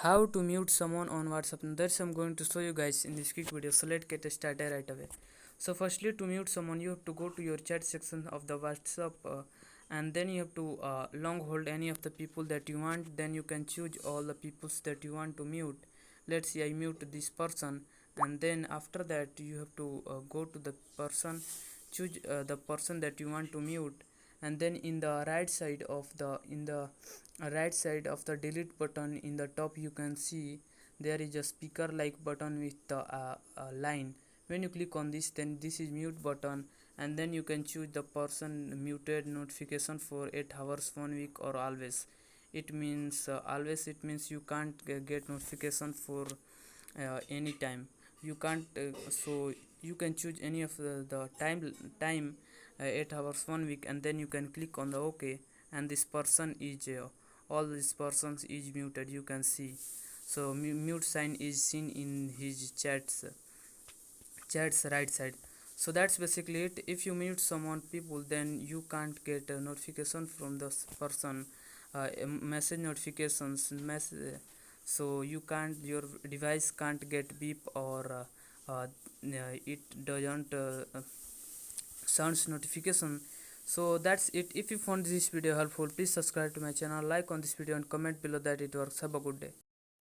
How to mute someone on WhatsApp. Now that's I'm going to show you guys in this quick video, so let's get started right away. So firstly, to mute someone you have to go to your chat section of the WhatsApp, and then you have to long hold any of the people that you want. Then you can choose all the peoples that you want to mute. Let's say I mute this person, and then after that you have to go to the person, choose the person that you want to mute, and then in the right side of the delete button in the top you can see there is a speaker like button with the line. When you click on this, then this is mute button, and then you can choose the person muted notification for 8 hours, 1 week, or always. It means always, it means you can't get notification for any time. You can't so you can choose any of the time 8 hours, 1 week, and then you can click on the OK, and this person is all these persons is muted, you can see. So mute sign is seen in his chats right side. So that's basically it. If you mute someone people, then you can't get a notification from this person, message notifications so you can't, your device can't get beep, or it doesn't sounds notification. So that's it. If you found this video helpful, please subscribe to my channel, like on this video, and comment below that it works. Have a good day.